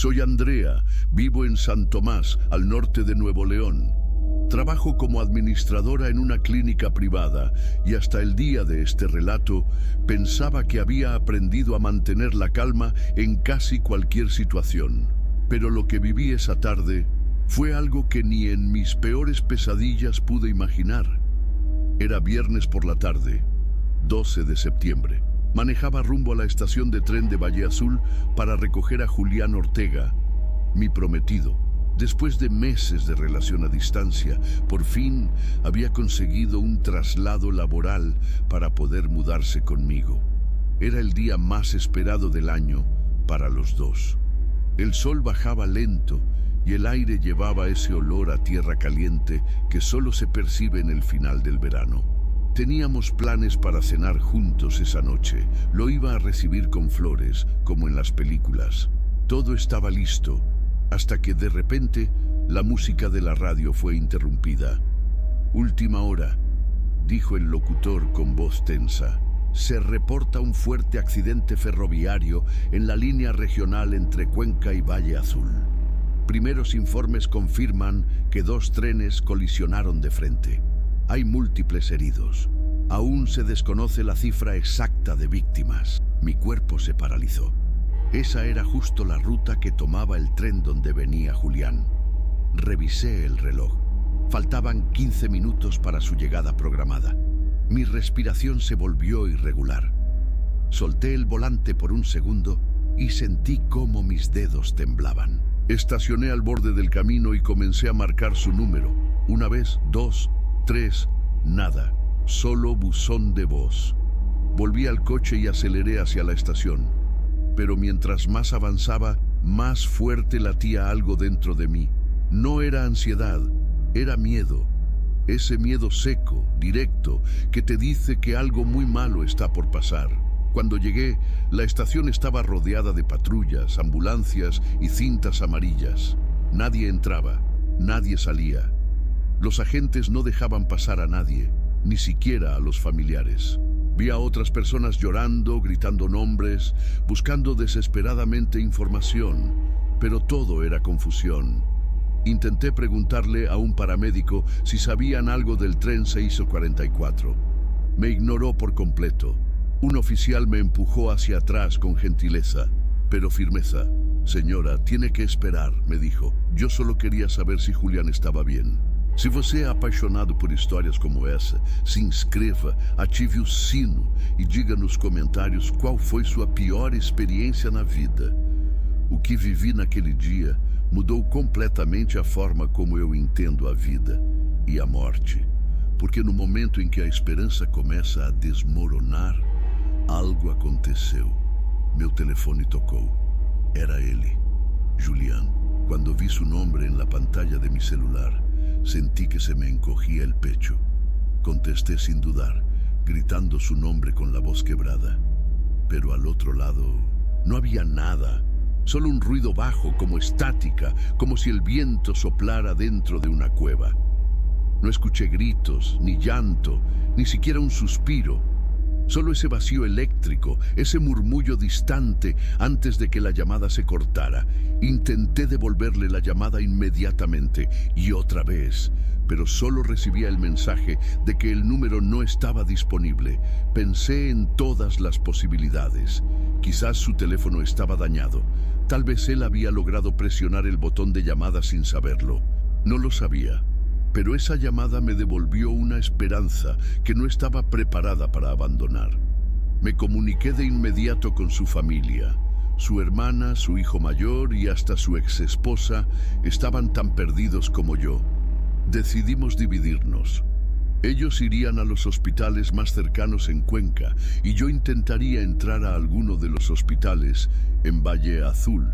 Soy Andrea, vivo en San Tomás, al norte de Nuevo León. Trabajo como administradora en una clínica privada y hasta el día de este relato pensaba que había aprendido a mantener la calma en casi cualquier situación. Pero lo que viví esa tarde fue algo que ni en mis peores pesadillas pude imaginar. Era viernes por la tarde, 12 de septiembre. Manejaba rumbo a la estación de tren de Valle Azul para recoger a Julián Ortega, mi prometido. Después de meses de relación a distancia, por fin había conseguido un traslado laboral para poder mudarse conmigo. Era el día más esperado del año para los dos. El sol bajaba lento y el aire llevaba ese olor a tierra caliente que solo se percibe en el final del verano. Teníamos planes para cenar juntos esa noche. Lo iba a recibir con flores, como en las películas. Todo estaba listo, hasta que de repente la música de la radio fue interrumpida. Última hora, dijo el locutor con voz tensa. Se reporta un fuerte accidente ferroviario en la línea regional entre Cuenca y Valle Azul. Primeros informes confirman que 2 trenes colisionaron de frente. Hay múltiples heridos. Aún se desconoce la cifra exacta de víctimas. Mi cuerpo se paralizó. Esa era justo la ruta que tomaba el tren donde venía Julián. Revisé el reloj. Faltaban 15 minutos para su llegada programada. Mi respiración se volvió irregular. Solté el volante por un segundo y sentí cómo mis dedos temblaban. Estacioné al borde del camino y comencé a marcar su número. 1 vez, 2, 3, nada. Solo buzón de voz. Volví al coche y aceleré hacia la estación. Pero mientras más avanzaba, más fuerte latía algo dentro de mí. No era ansiedad, era miedo. Ese miedo seco, directo, que te dice que algo muy malo está por pasar. Cuando llegué, la estación estaba rodeada de patrullas, ambulancias y cintas amarillas. Nadie entraba, nadie salía. Los agentes no dejaban pasar a nadie, ni siquiera a los familiares. Vi a otras personas llorando, gritando nombres, buscando desesperadamente información, pero todo era confusión. Intenté preguntarle a un paramédico si sabían algo del tren 644. Me ignoró por completo. Un oficial me empujó hacia atrás con gentileza, pero firmeza. Señora, tiene que esperar, me dijo. Yo solo queria saber si Julián estava bem. Se você é apaixonado por histórias como essa, se inscreva, ative o sino e diga nos comentários qual foi sua pior experiência na vida. O que vivi naquele dia mudou completamente a forma como eu entendo a vida e a morte. Porque no momento em que a esperança começa a desmoronar, algo aconteceu. Meu telefone tocou. Era ele, Julián. Cuando vi su nombre en la pantalla de mi celular, sentí que se me encogía el pecho. Contesté sin dudar, gritando su nombre con la voz quebrada. Pero al otro lado no había nada, solo un ruido bajo como estática, como si el viento soplara dentro de una cueva. No escuché gritos, ni llanto, ni siquiera un suspiro. Solo ese vacío eléctrico, ese murmullo distante antes de que la llamada se cortara. Intenté devolverle la llamada inmediatamente y otra vez, pero solo recibía el mensaje de que el número no estaba disponible. Pensé en todas las posibilidades. Quizás su teléfono estaba dañado. Tal vez él había logrado presionar el botón de llamada sin saberlo. No lo sabía. Pero esa llamada me devolvió una esperanza que no estaba preparada para abandonar. Me comuniqué de inmediato con su familia. Su hermana, su hijo mayor y hasta su exesposa estaban tan perdidos como yo. Decidimos dividirnos. Ellos irían a los hospitales más cercanos en Cuenca y yo intentaría entrar a alguno de los hospitales en Valle Azul,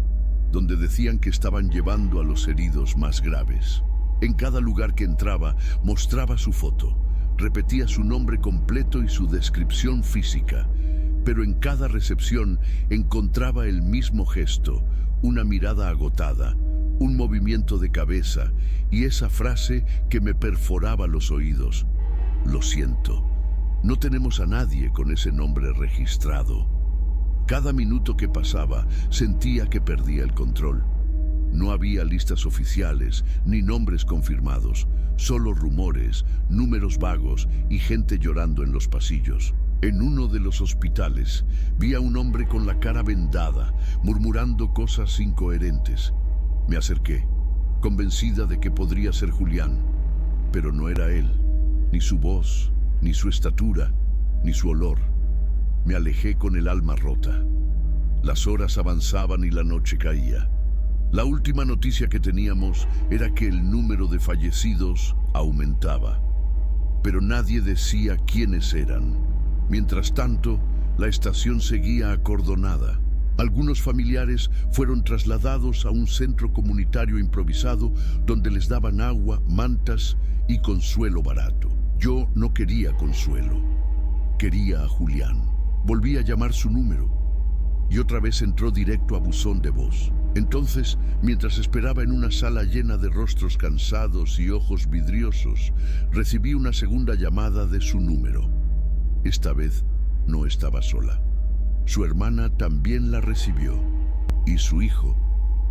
donde decían que estaban llevando a los heridos más graves. En cada lugar que entraba, mostraba su foto, repetía su nombre completo y su descripción física, pero en cada recepción encontraba el mismo gesto, una mirada agotada, un movimiento de cabeza y esa frase que me perforaba los oídos. Lo siento, no tenemos a nadie con ese nombre registrado. Cada minuto que pasaba, sentía que perdía el control. No había listas oficiales ni nombres confirmados, solo rumores, números vagos y gente llorando en los pasillos. En uno de los hospitales vi a un hombre con la cara vendada, murmurando cosas incoherentes. Me acerqué, convencida de que podría ser Julián, pero no era él, ni su voz, ni su estatura, ni su olor. Me alejé con el alma rota. Las horas avanzaban y la noche caía. La última noticia que teníamos era que el número de fallecidos aumentaba, pero nadie decía quiénes eran. Mientras tanto, la estación seguía acordonada. Algunos familiares fueron trasladados a un centro comunitario improvisado donde les daban agua, mantas y consuelo barato. Yo no quería consuelo. Quería a Julián. Volví a llamar su número y otra vez entró directo a buzón de voz. Entonces, mientras esperaba en una sala llena de rostros cansados y ojos vidriosos, recibí una segunda llamada de su número. Esta vez no estaba sola. Su hermana también la recibió, y su hijo,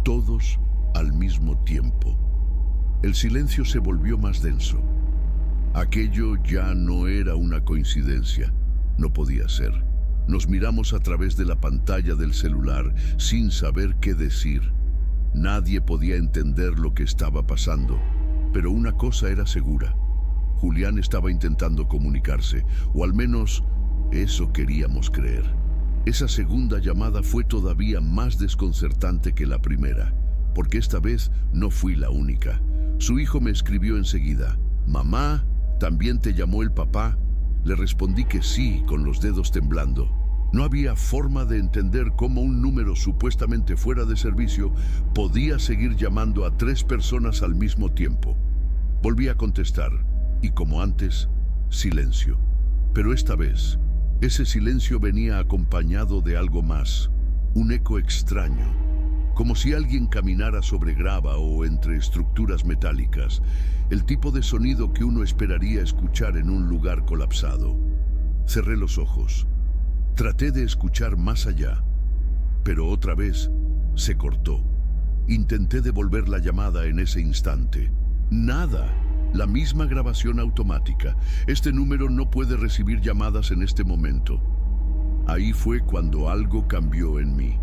todos al mismo tiempo. El silencio se volvió más denso. Aquello ya no era una coincidencia, no podía ser. Nos miramos a través de la pantalla del celular sin saber qué decir. Nadie podía entender lo que estaba pasando, pero una cosa era segura. Julián estaba intentando comunicarse, o al menos eso queríamos creer. Esa segunda llamada fue todavía más desconcertante que la primera, porque esta vez no fui la única. Su hijo me escribió enseguida: «Mamá, ¿también te llamó el papá?». Le respondí que sí, con los dedos temblando. No había forma de entender cómo un número supuestamente fuera de servicio podía seguir llamando a 3 personas al mismo tiempo. Volví a contestar, y como antes, silencio. Pero esta vez, ese silencio venía acompañado de algo más, un eco extraño, como si alguien caminara sobre grava o entre estructuras metálicas, el tipo de sonido que uno esperaría escuchar en un lugar colapsado. Cerré los ojos. Traté de escuchar más allá, pero otra vez se cortó. Intenté devolver la llamada en ese instante. Nada. La misma grabación automática. Este número no puede recibir llamadas en este momento. Ahí fue cuando algo cambió en mí.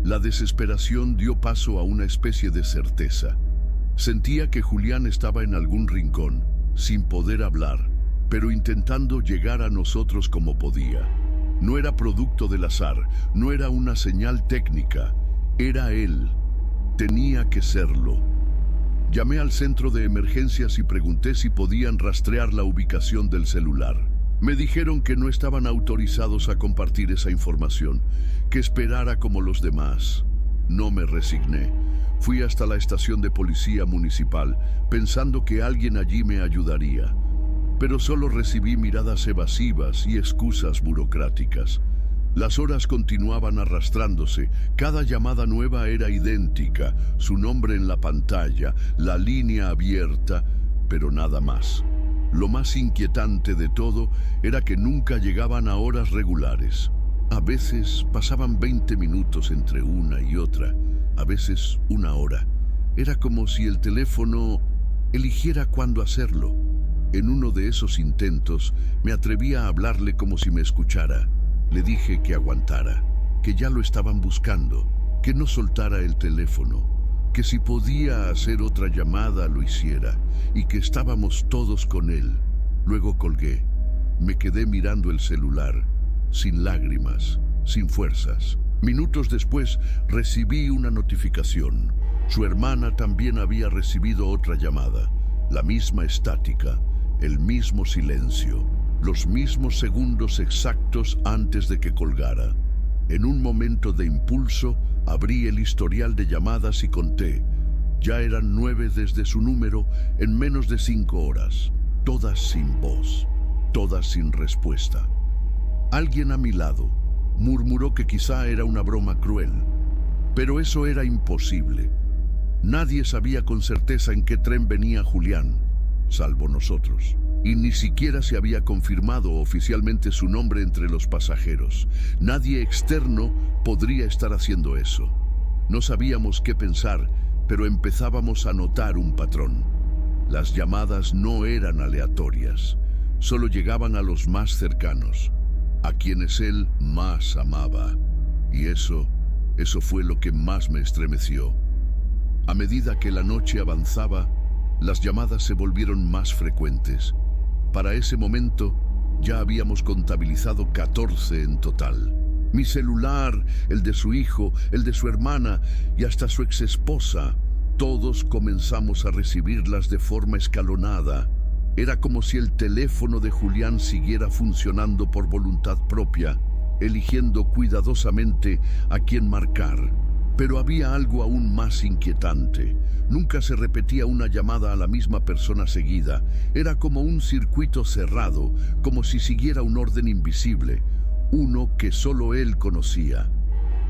La desesperación dio paso a una especie de certeza. Sentía que Julián estaba en algún rincón, sin poder hablar, pero intentando llegar a nosotros como podía. No era producto del azar, no era una señal técnica, era él. Tenía que serlo. Llamé al centro de emergencias y pregunté si podían rastrear la ubicación del celular. Me dijeron que no estaban autorizados a compartir esa información, que esperara como los demás. No me resigné. Fui hasta la estación de policía municipal, pensando que alguien allí me ayudaría. Pero solo recibí miradas evasivas y excusas burocráticas. Las horas continuaban arrastrándose, cada llamada nueva era idéntica, su nombre en la pantalla, la línea abierta, pero nada más. Lo más inquietante de todo era que nunca llegaban a horas regulares. A veces pasaban 20 minutos entre una y otra, a veces 1 hora. Era como si el teléfono eligiera cuándo hacerlo. En uno de esos intentos me atreví a hablarle como si me escuchara. Le dije que aguantara, que ya lo estaban buscando, que no soltara el teléfono, que si podía hacer otra llamada lo hiciera y que estábamos todos con él. Luego colgué. Me quedé mirando el celular, sin lágrimas, sin fuerzas. Minutos después recibí una notificación. Su hermana también había recibido otra llamada, la misma estática, el mismo silencio. Los mismos segundos exactos antes de que colgara. En un momento de impulso, abrí el historial de llamadas y conté. Ya eran 9 desde su número en menos de 5 horas. Todas sin voz, todas sin respuesta. Alguien a mi lado murmuró que quizá era una broma cruel, pero eso era imposible. Nadie sabía con certeza en qué tren venía Julián, salvo nosotros. Y ni siquiera se había confirmado oficialmente su nombre entre los pasajeros. Nadie externo podría estar haciendo eso. No sabíamos qué pensar, pero empezábamos a notar un patrón. Las llamadas no eran aleatorias, solo llegaban a los más cercanos, a quienes él más amaba. Y eso fue lo que más me estremeció. A medida que la noche avanzaba, las llamadas se volvieron más frecuentes. Para ese momento, ya habíamos contabilizado 14 en total. Mi celular, el de su hijo, el de su hermana y hasta su exesposa, todos comenzamos a recibirlas de forma escalonada. Era como si el teléfono de Julián siguiera funcionando por voluntad propia, eligiendo cuidadosamente a quién marcar. Pero había algo aún más inquietante. Nunca se repetía una llamada a la misma persona seguida. Era como un circuito cerrado, como si siguiera un orden invisible, uno que solo él conocía.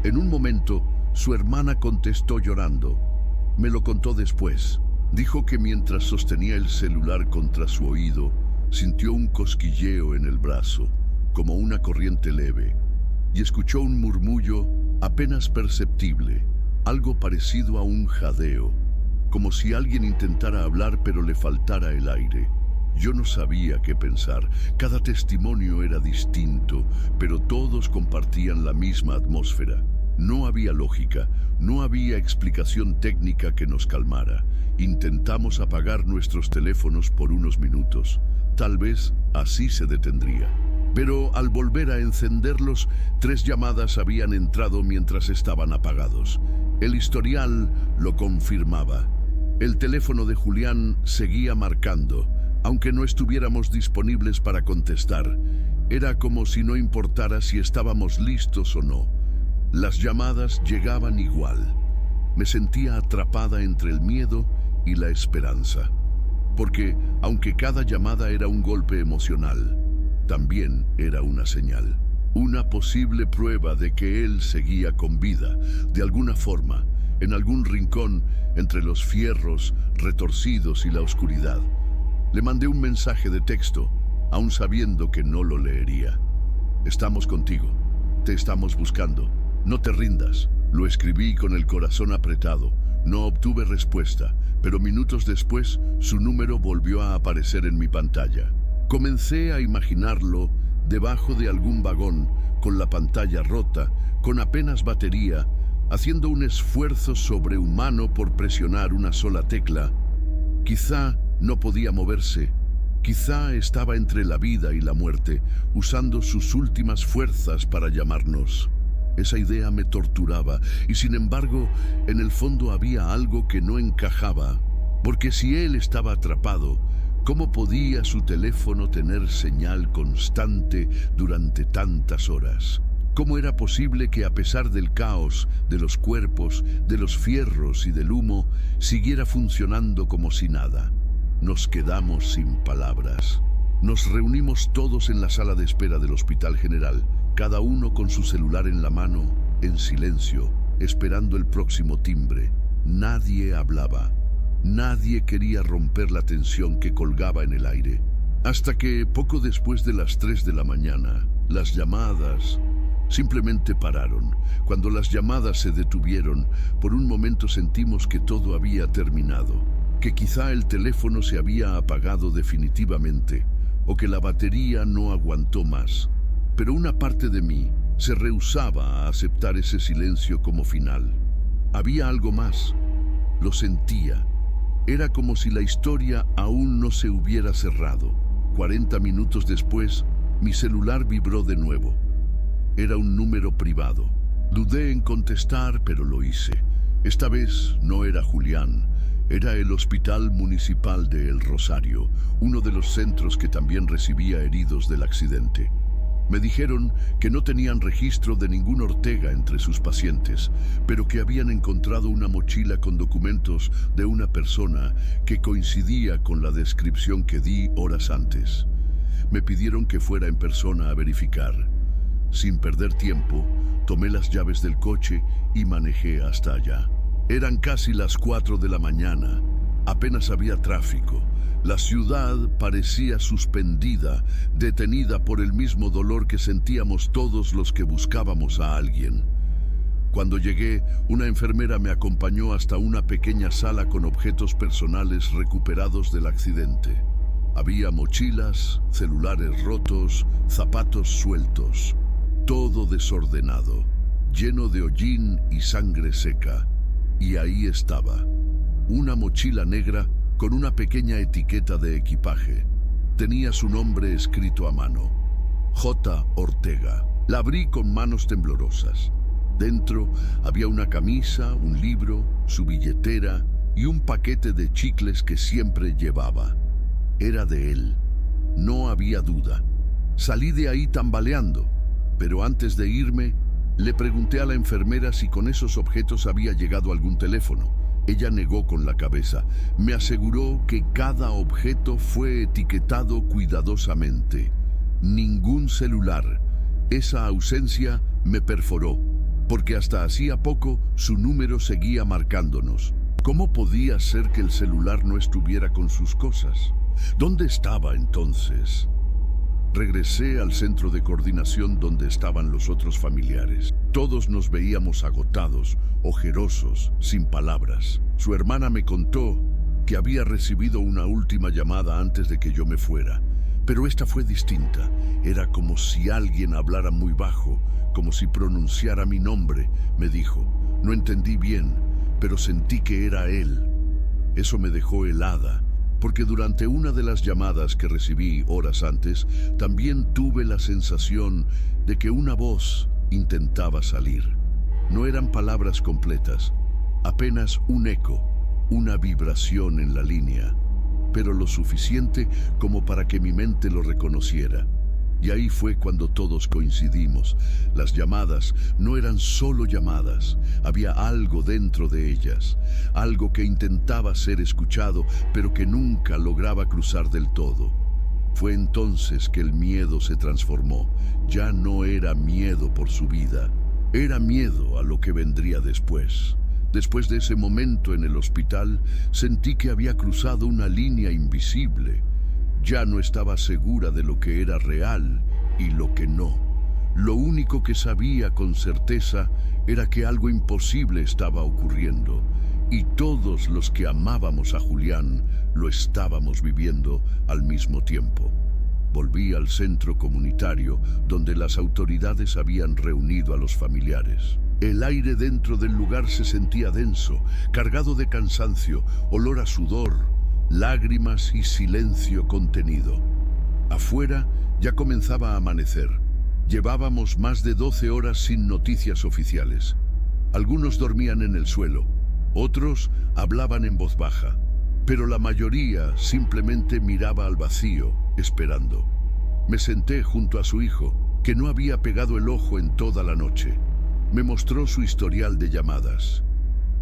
En un momento, su hermana contestó llorando. Me lo contó después. Dijo que mientras sostenía el celular contra su oído, sintió un cosquilleo en el brazo, como una corriente leve, y escuchó un murmullo apenas perceptible, algo parecido a un jadeo, como si alguien intentara hablar pero le faltara el aire. Yo no sabía qué pensar. Cada testimonio era distinto, pero todos compartían la misma atmósfera. No había lógica, no había explicación técnica que nos calmara. Intentamos apagar nuestros teléfonos por unos minutos. Tal vez así se detendría. Pero al volver a encenderlos, 3 llamadas habían entrado mientras estaban apagados. El historial lo confirmaba. El teléfono de Julián seguía marcando, aunque no estuviéramos disponibles para contestar. Era como si no importara si estábamos listos o no. Las llamadas llegaban igual. Me sentía atrapada entre el miedo y la esperanza. Porque, aunque cada llamada era un golpe emocional, también era una señal. Una posible prueba de que él seguía con vida, de alguna forma, en algún rincón entre los fierros retorcidos y la oscuridad. Le mandé un mensaje de texto, aún sabiendo que no lo leería. Estamos contigo. Te estamos buscando. No te rindas. Lo escribí con el corazón apretado. No obtuve respuesta, pero minutos después su número volvió a aparecer en mi pantalla. Comencé a imaginarlo debajo de algún vagón, con la pantalla rota, con apenas batería, haciendo un esfuerzo sobrehumano por presionar una sola tecla. Quizá no podía moverse. Quizá estaba entre la vida y la muerte, usando sus últimas fuerzas para llamarnos. Esa idea me torturaba, y sin embargo, en el fondo había algo que no encajaba, porque si él estaba atrapado, ¿cómo podía su teléfono tener señal constante durante tantas horas? ¿Cómo era posible que a pesar del caos, de los cuerpos, de los fierros y del humo, siguiera funcionando como si nada? Nos quedamos sin palabras. Nos reunimos todos en la sala de espera del Hospital General, cada uno con su celular en la mano, en silencio, esperando el próximo timbre. Nadie hablaba. Nadie quería romper la tensión que colgaba en el aire. Hasta que, poco después de las 3 de la mañana, las llamadas simplemente pararon. Cuando las llamadas se detuvieron, por un momento sentimos que todo había terminado, que quizá el teléfono se había apagado definitivamente, o que la batería no aguantó más. Pero una parte de mí se rehusaba a aceptar ese silencio como final. Había algo más. Lo sentía. Era como si la historia aún no se hubiera cerrado. 40 minutos después, mi celular vibró de nuevo. Era un número privado. Dudé en contestar, pero lo hice. Esta vez no era Julián. Era el Hospital Municipal de El Rosario, uno de los centros que también recibía heridos del accidente. Me dijeron que no tenían registro de ningún Ortega entre sus pacientes, pero que habían encontrado una mochila con documentos de una persona que coincidía con la descripción que di horas antes. Me pidieron que fuera en persona a verificar. Sin perder tiempo, tomé las llaves del coche y manejé hasta allá. Eran casi las 4 de la mañana. Apenas había tráfico. La ciudad parecía suspendida, detenida por el mismo dolor que sentíamos todos los que buscábamos a alguien. Cuando llegué, una enfermera me acompañó hasta una pequeña sala con objetos personales recuperados del accidente. Había mochilas, celulares rotos, zapatos sueltos, todo desordenado, lleno de hollín y sangre seca. Y ahí estaba, una mochila negra con una pequeña etiqueta de equipaje. Tenía su nombre escrito a mano, J. Ortega. La abrí con manos temblorosas. Dentro había una camisa, un libro, su billetera y un paquete de chicles que siempre llevaba. Era de él. No había duda. Salí de ahí tambaleando, pero antes de irme, le pregunté a la enfermera si con esos objetos había llegado algún teléfono. Ella negó con la cabeza. Me aseguró que cada objeto fue etiquetado cuidadosamente. Ningún celular. Esa ausencia me perforó, porque hasta hacía poco su número seguía marcándonos. ¿Cómo podía ser que el celular no estuviera con sus cosas? ¿Dónde estaba entonces? Regresé al centro de coordinación donde estaban los otros familiares. Todos nos veíamos agotados, ojerosos, sin palabras. Su hermana me contó que había recibido una última llamada antes de que yo me fuera. Pero esta fue distinta. Era como si alguien hablara muy bajo, como si pronunciara mi nombre. Me dijo, no entendí bien, pero sentí que era él. Eso me dejó helada, porque durante una de las llamadas que recibí horas antes, también tuve la sensación de que una voz intentaba salir. No eran palabras completas, apenas un eco, una vibración en la línea, pero lo suficiente como para que mi mente lo reconociera. Y ahí fue cuando todos coincidimos. Las llamadas no eran solo llamadas, había algo dentro de ellas, algo que intentaba ser escuchado, pero que nunca lograba cruzar del todo. Fue entonces que el miedo se transformó. Ya no era miedo por su vida, era miedo a lo que vendría después. Después de ese momento en el hospital, sentí que había cruzado una línea invisible. Ya no estaba segura de lo que era real y lo que no. Lo único que sabía con certeza era que algo imposible estaba ocurriendo, y todos los que amábamos a Julián lo estábamos viviendo al mismo tiempo. Volví al centro comunitario, donde las autoridades habían reunido a los familiares. El aire dentro del lugar se sentía denso, cargado de cansancio, olor a sudor, lágrimas y silencio contenido. Afuera ya comenzaba a amanecer. Llevábamos más de 12 horas sin noticias oficiales. Algunos dormían en el suelo, otros hablaban en voz baja, pero la mayoría simplemente miraba al vacío, esperando. Me senté junto a su hijo, que no había pegado el ojo en toda la noche. Me mostró su historial de llamadas.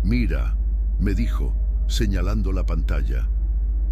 «Mira», me dijo, señalando la pantalla.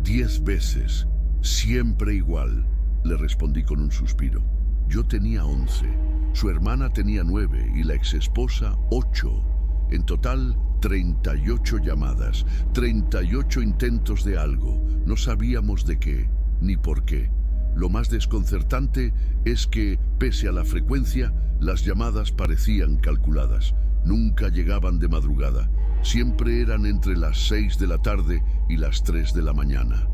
10 veces, siempre igual, le respondí con un suspiro. Yo tenía 11, su hermana tenía 9 y la exesposa 8. En total, 38 llamadas, 38 intentos de algo. No sabíamos de qué, ni por qué. Lo más desconcertante es que, pese a la frecuencia, las llamadas parecían calculadas. Nunca llegaban de madrugada. Siempre eran entre las 6 de la tarde y las 3 de la mañana.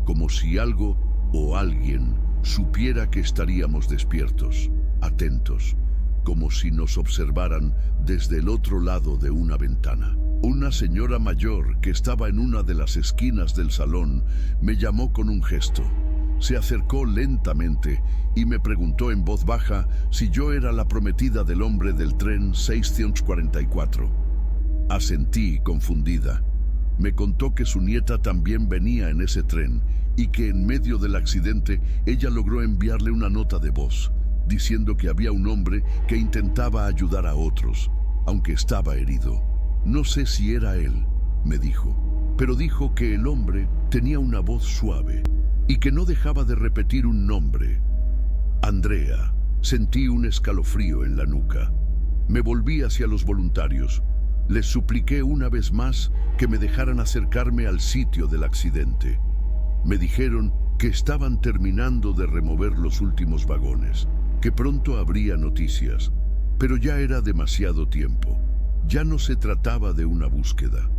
Como si algo o alguien supiera que estaríamos despiertos, atentos, como si nos observaran desde el otro lado de una ventana. Una señora mayor que estaba en una de las esquinas del salón me llamó con un gesto. Se acercó lentamente y me preguntó en voz baja si yo era la prometida del hombre del tren 644. Asentí, confundida. Me contó que su nieta también venía en ese tren y que en medio del accidente ella logró enviarle una nota de voz, diciendo que había un hombre que intentaba ayudar a otros, aunque estaba herido. No sé si era él, me dijo, pero dijo que el hombre tenía una voz suave y que no dejaba de repetir un nombre. Andrea. Sentí un escalofrío en la nuca. Me volví hacia los voluntarios. Les supliqué una vez más que me dejaran acercarme al sitio del accidente. Me dijeron que estaban terminando de remover los últimos vagones, que pronto habría noticias, pero ya era demasiado tiempo. Ya no se trataba de una búsqueda,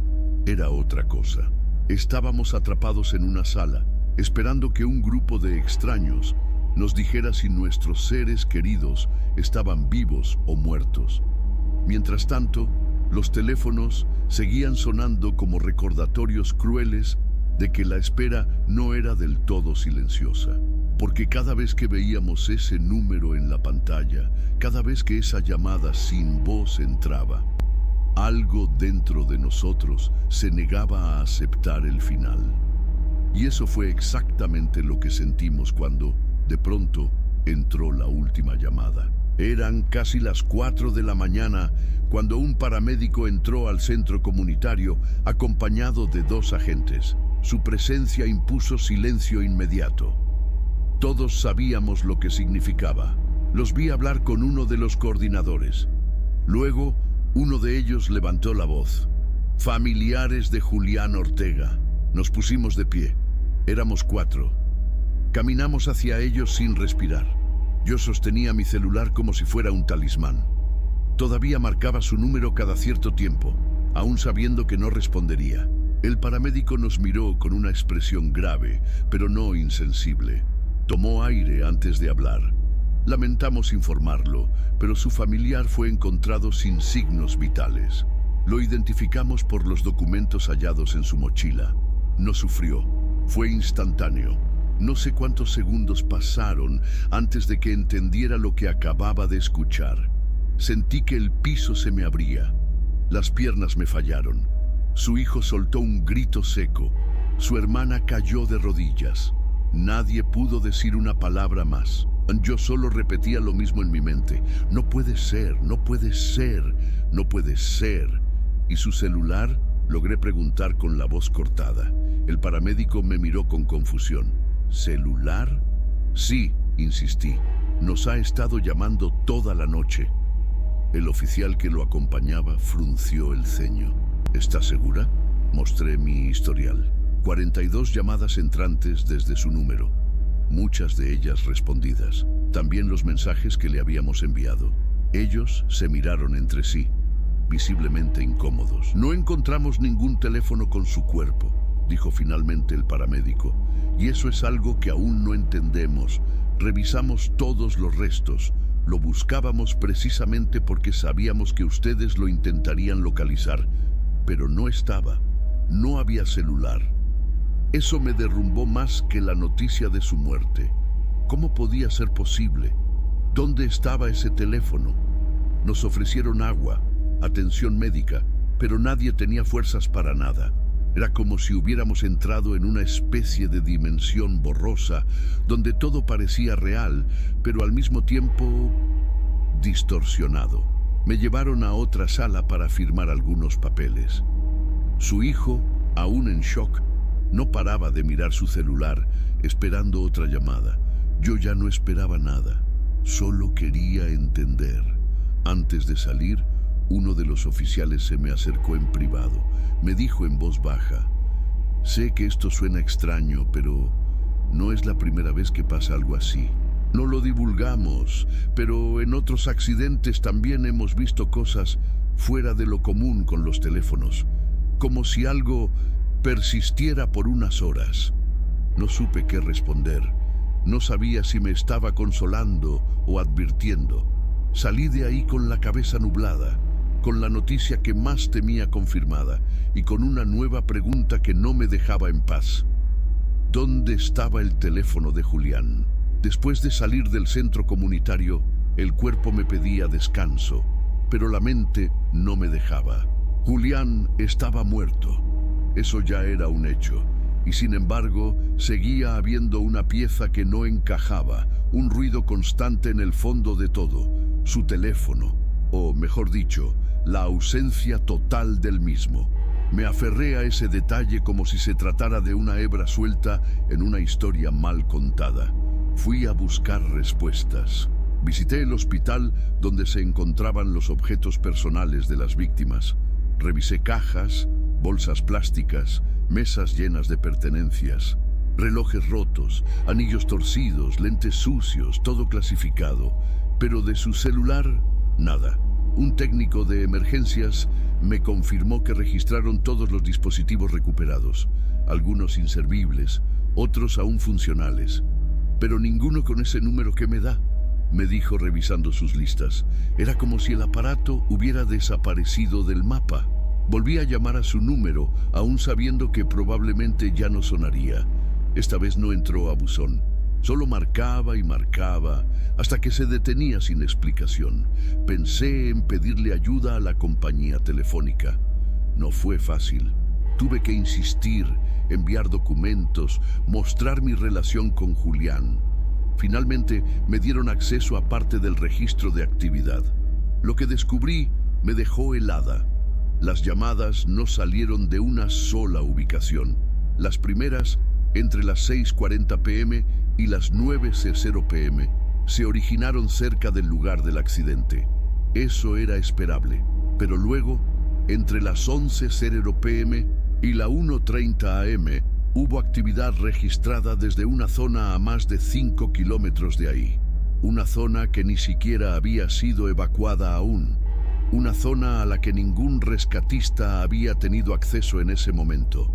era otra cosa. Estábamos atrapados en una sala, esperando que un grupo de extraños nos dijera si nuestros seres queridos estaban vivos o muertos. Mientras tanto, los teléfonos seguían sonando como recordatorios crueles de que la espera no era del todo silenciosa, porque cada vez que veíamos ese número en la pantalla, cada vez que esa llamada sin voz entraba, algo dentro de nosotros se negaba a aceptar el final. Y eso fue exactamente lo que sentimos cuando, de pronto, entró la última llamada. Eran casi las 4 de la mañana cuando un paramédico entró al centro comunitario acompañado de 2 agentes. Su presencia impuso silencio inmediato. Todos sabíamos lo que significaba. Los vi hablar con uno de los coordinadores. Luego, uno de ellos levantó la voz. Familiares de Julián Ortega. Nos pusimos de pie. Éramos 4. Caminamos hacia ellos sin respirar. Yo sostenía mi celular como si fuera un talismán. Todavía marcaba su número cada cierto tiempo, aún sabiendo que no respondería. El paramédico nos miró con una expresión grave, pero no insensible. Tomó aire antes de hablar. Lamentamos informarlo, pero su familiar fue encontrado sin signos vitales. Lo identificamos por los documentos hallados en su mochila. No sufrió. Fue instantáneo. No sé cuántos segundos pasaron antes de que entendiera lo que acababa de escuchar. Sentí que el piso se me abría. Las piernas me fallaron. Su hijo soltó un grito seco. Su hermana cayó de rodillas. Nadie pudo decir una palabra más. Yo solo repetía lo mismo en mi mente. No puede ser, no puede ser, no puede ser. ¿Y su celular? Logré preguntar con la voz cortada. El paramédico me miró con confusión. ¿Celular? Sí, insistí. Nos ha estado llamando toda la noche. El oficial que lo acompañaba frunció el ceño. ¿Está segura? Mostré mi historial. 42 llamadas entrantes desde su número. Muchas de ellas respondidas. También los mensajes que le habíamos enviado. Ellos se miraron entre sí, visiblemente incómodos. No encontramos ningún teléfono con su cuerpo, dijo finalmente el paramédico. Y eso es algo que aún no entendemos. Revisamos todos los restos. Lo buscábamos precisamente porque sabíamos que ustedes lo intentarían localizar. Pero no estaba. No había celular. Eso me derrumbó más que la noticia de su muerte. ¿Cómo podía ser posible? ¿Dónde estaba ese teléfono? Nos ofrecieron agua, atención médica, pero nadie tenía fuerzas para nada. Era como si hubiéramos entrado en una especie de dimensión borrosa, donde todo parecía real, pero al mismo tiempo distorsionado. Me llevaron a otra sala para firmar algunos papeles. Su hijo, aún en shock, no paraba de mirar su celular, esperando otra llamada. Yo ya no esperaba nada, solo quería entender. Antes de salir, uno de los oficiales se me acercó en privado. Me dijo en voz baja: sé que esto suena extraño, pero no es la primera vez que pasa algo así. No lo divulgamos, pero en otros accidentes también hemos visto cosas fuera de lo común con los teléfonos, como si algo persistiera por unas horas. No supe qué responder. No sabía si me estaba consolando o advirtiendo. Salí de ahí con la cabeza nublada, con la noticia que más temía confirmada y con una nueva pregunta que no me dejaba en paz. ¿Dónde estaba el teléfono de Julián? Después de salir del centro comunitario, el cuerpo me pedía descanso, pero la mente no me dejaba. Julián estaba muerto. Eso ya era un hecho. Y sin embargo, seguía habiendo una pieza que no encajaba, un ruido constante en el fondo de todo, su teléfono, o mejor dicho, la ausencia total del mismo. Me aferré a ese detalle como si se tratara de una hebra suelta en una historia mal contada. Fui a buscar respuestas. Visité el hospital donde se encontraban los objetos personales de las víctimas. Revisé cajas, bolsas plásticas, mesas llenas de pertenencias, relojes rotos, anillos torcidos, lentes sucios, todo clasificado. Pero de su celular, nada. Un técnico de emergencias me confirmó que registraron todos los dispositivos recuperados, algunos inservibles, otros aún funcionales, pero ninguno con ese número que me da, me dijo revisando sus listas. Era como si el aparato hubiera desaparecido del mapa. Volví a llamar a su número, aún sabiendo que probablemente ya no sonaría. Esta vez no entró a buzón. Solo marcaba y marcaba, hasta que se detenía sin explicación. Pensé en pedirle ayuda a la compañía telefónica. No fue fácil. Tuve que insistir, enviar documentos, mostrar mi relación con Julián. Finalmente me dieron acceso a parte del registro de actividad. Lo que descubrí me dejó helada. Las llamadas no salieron de una sola ubicación. Las primeras, entre las 6:40 p.m. y las 9:00 p.m., se originaron cerca del lugar del accidente. Eso era esperable. Pero luego, entre las 11:00 p.m. y la 1:30 a.m., hubo actividad registrada desde una zona a más de 5 kilómetros de ahí. Una zona que ni siquiera había sido evacuada aún. Una zona a la que ningún rescatista había tenido acceso en ese momento.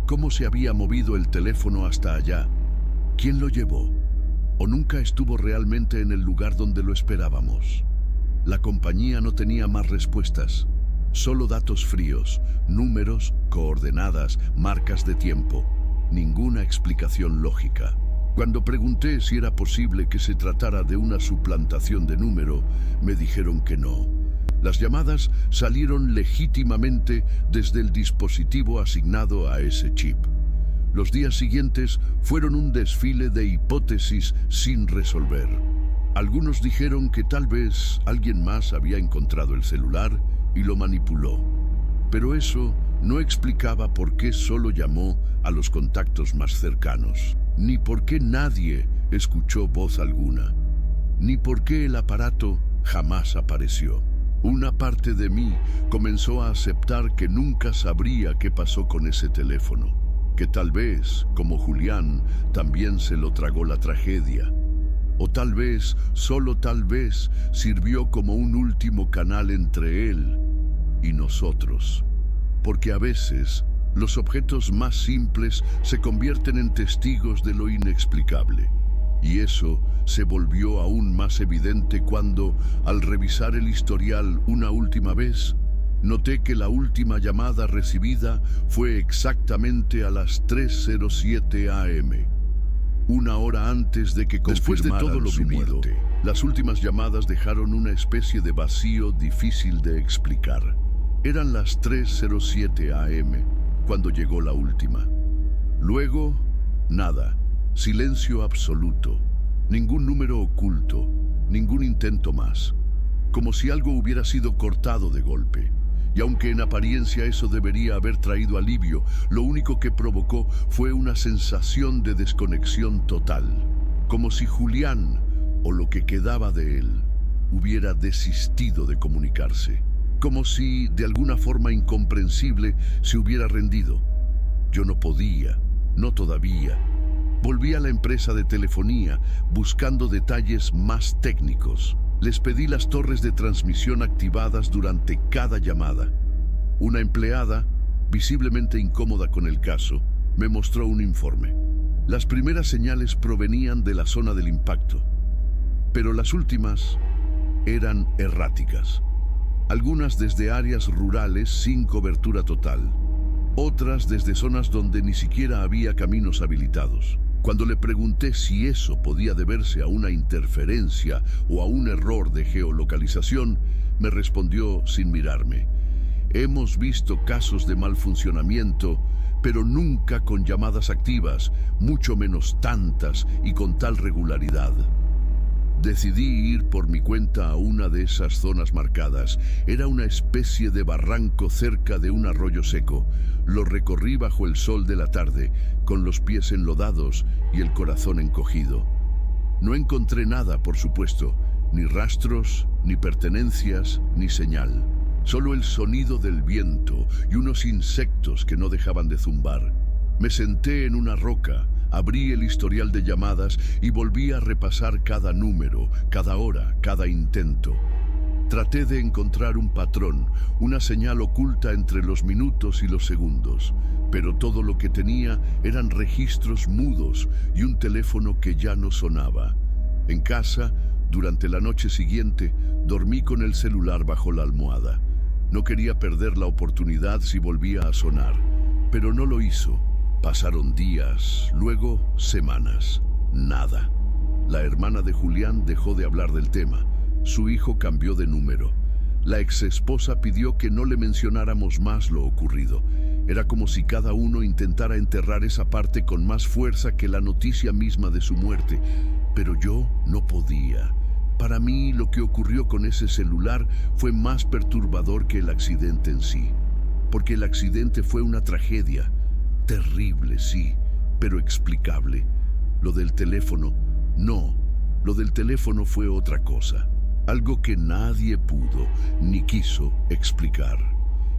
¿Cómo se había movido el teléfono hasta allá? ¿Quién lo llevó? ¿O nunca estuvo realmente en el lugar donde lo esperábamos? La compañía no tenía más respuestas. Solo datos fríos, números, coordenadas, marcas de tiempo. Ninguna explicación lógica. Cuando pregunté si era posible que se tratara de una suplantación de número, me dijeron que no. Las llamadas salieron legítimamente desde el dispositivo asignado a ese chip. Los días siguientes fueron un desfile de hipótesis sin resolver. Algunos dijeron que tal vez alguien más había encontrado el celular y lo manipuló. Pero eso no explicaba por qué solo llamó a los contactos más cercanos, ni por qué nadie escuchó voz alguna, ni por qué el aparato jamás apareció. Una parte de mí comenzó a aceptar que nunca sabría qué pasó con ese teléfono, que tal vez, como Julián, también se lo tragó la tragedia. O tal vez, solo tal vez, sirvió como un último canal entre él y nosotros. Porque a veces, los objetos más simples se convierten en testigos de lo inexplicable. Y eso se volvió aún más evidente cuando, al revisar el historial una última vez, noté que la última llamada recibida fue exactamente a las 3:07 a.m., una hora antes de que confirmaran. Después de todo lo vivido, las últimas llamadas dejaron una especie de vacío difícil de explicar. Eran las 3:07 a.m. cuando llegó la última. Luego, nada. Silencio absoluto. Ningún número oculto. Ningún intento más. Como si algo hubiera sido cortado de golpe. Y aunque en apariencia eso debería haber traído alivio, lo único que provocó fue una sensación de desconexión total. Como si Julián, o lo que quedaba de él, hubiera desistido de comunicarse. Como si, de alguna forma incomprensible, se hubiera rendido. Yo no podía, no todavía. Volví a la empresa de telefonía, buscando detalles más técnicos. Les pedí las torres de transmisión activadas durante cada llamada. Una empleada, visiblemente incómoda con el caso, me mostró un informe. Las primeras señales provenían de la zona del impacto, pero las últimas eran erráticas. Algunas desde áreas rurales sin cobertura total, otras desde zonas donde ni siquiera había caminos habilitados. Cuando le pregunté si eso podía deberse a una interferencia o a un error de geolocalización, me respondió sin mirarme: hemos visto casos de mal funcionamiento, pero nunca con llamadas activas, mucho menos tantas y con tal regularidad. Decidí ir por mi cuenta a una de esas zonas marcadas. Era una especie de barranco cerca de un arroyo seco. Lo recorrí bajo el sol de la tarde, con los pies enlodados y el corazón encogido. No encontré nada, por supuesto, ni rastros, ni pertenencias, ni señal. Solo el sonido del viento y unos insectos que no dejaban de zumbar. Me senté en una roca, abrí el historial de llamadas y volví a repasar cada número, cada hora, cada intento. Traté de encontrar un patrón, una señal oculta entre los minutos y los segundos, pero todo lo que tenía eran registros mudos y un teléfono que ya no sonaba. En casa, durante la noche siguiente, dormí con el celular bajo la almohada. No quería perder la oportunidad si volvía a sonar, pero no lo hizo. Pasaron días, luego semanas. Nada. La hermana de Julián dejó de hablar del tema. Su hijo cambió de número. La exesposa pidió que no le mencionáramos más lo ocurrido. Era como si cada uno intentara enterrar esa parte con más fuerza que la noticia misma de su muerte. Pero yo no podía. Para mí, lo que ocurrió con ese celular fue más perturbador que el accidente en sí. Porque el accidente fue una tragedia. Terrible, sí, pero explicable. Lo del teléfono, no. Lo del teléfono fue otra cosa. Algo que nadie pudo ni quiso explicar.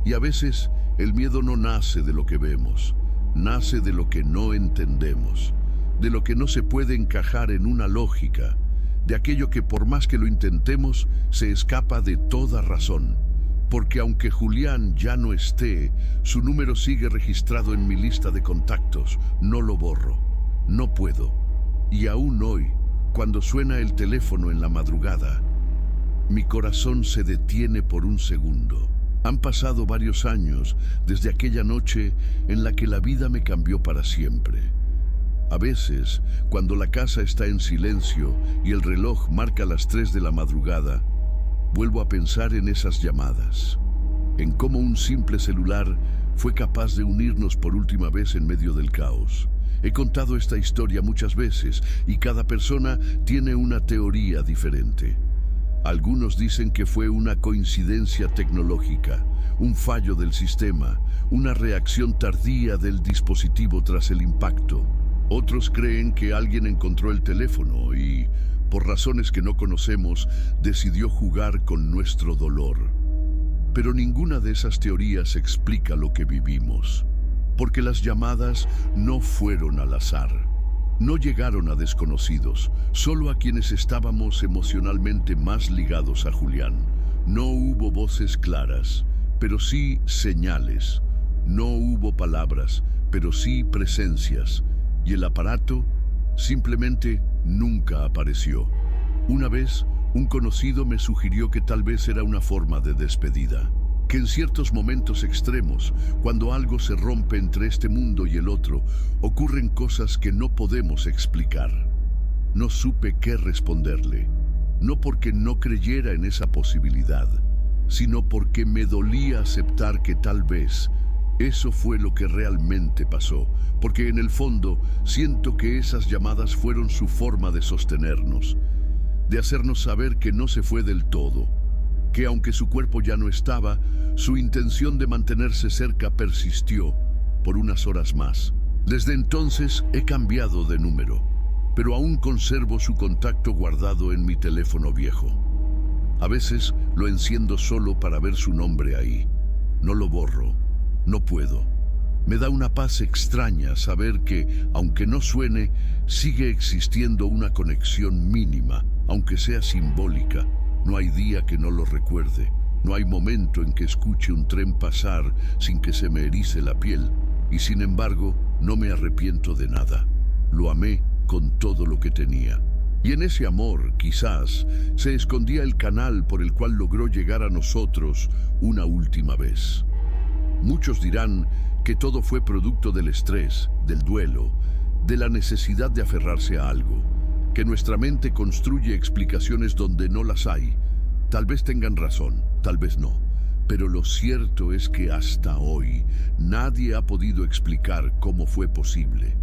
Y a veces el miedo no nace de lo que vemos, nace de lo que no entendemos, de lo que no se puede encajar en una lógica, de aquello que por más que lo intentemos, se escapa de toda razón. Porque aunque Julián ya no esté, su número sigue registrado en mi lista de contactos. No lo borro, no puedo. Y aún hoy, cuando suena el teléfono en la madrugada, mi corazón se detiene por un segundo. Han pasado varios años desde aquella noche en la que la vida me cambió para siempre. A veces, cuando la casa está en silencio y el reloj marca las 3 de la madrugada, vuelvo a pensar en esas llamadas, en cómo un simple celular fue capaz de unirnos por última vez en medio del caos. He contado esta historia muchas veces y cada persona tiene una teoría diferente. Algunos dicen que fue una coincidencia tecnológica, un fallo del sistema, una reacción tardía del dispositivo tras el impacto. Otros creen que alguien encontró el teléfono y, por razones que no conocemos, decidió jugar con nuestro dolor. Pero ninguna de esas teorías explica lo que vivimos, porque las llamadas no fueron al azar. No llegaron a desconocidos, solo a quienes estábamos emocionalmente más ligados a Julián. No hubo voces claras, pero sí señales. No hubo palabras, pero sí presencias. Y el aparato simplemente nunca apareció. Una vez, un conocido me sugirió que tal vez era una forma de despedida. Que en ciertos momentos extremos, cuando algo se rompe entre este mundo y el otro, ocurren cosas que no podemos explicar. No supe qué responderle, no porque no creyera en esa posibilidad, sino porque me dolía aceptar que tal vez eso fue lo que realmente pasó, porque en el fondo siento que esas llamadas fueron su forma de sostenernos, de hacernos saber que no se fue del todo, que aunque su cuerpo ya no estaba, su intención de mantenerse cerca persistió por unas horas más. Desde entonces he cambiado de número, pero aún conservo su contacto guardado en mi teléfono viejo. A veces lo enciendo solo para ver su nombre ahí. No lo borro, no puedo. Me da una paz extraña saber que, aunque no suene, sigue existiendo una conexión mínima, aunque sea simbólica. No hay día que no lo recuerde, no hay momento en que escuche un tren pasar sin que se me erice la piel, y sin embargo no me arrepiento de nada. Lo amé con todo lo que tenía. Y en ese amor, quizás, se escondía el canal por el cual logró llegar a nosotros una última vez. Muchos dirán que todo fue producto del estrés, del duelo, de la necesidad de aferrarse a algo, que nuestra mente construye explicaciones donde no las hay. Tal vez tengan razón, tal vez no, pero lo cierto es que hasta hoy nadie ha podido explicar cómo fue posible.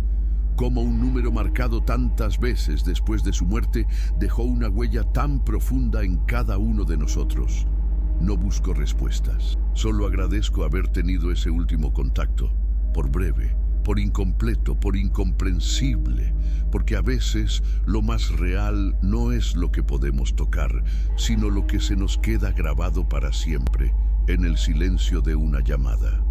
Cómo un número marcado tantas veces después de su muerte dejó una huella tan profunda en cada uno de nosotros. No busco respuestas, solo agradezco haber tenido ese último contacto, por breve, por incompleto, por incomprensible, porque a veces lo más real no es lo que podemos tocar, sino lo que se nos queda grabado para siempre en el silencio de una llamada.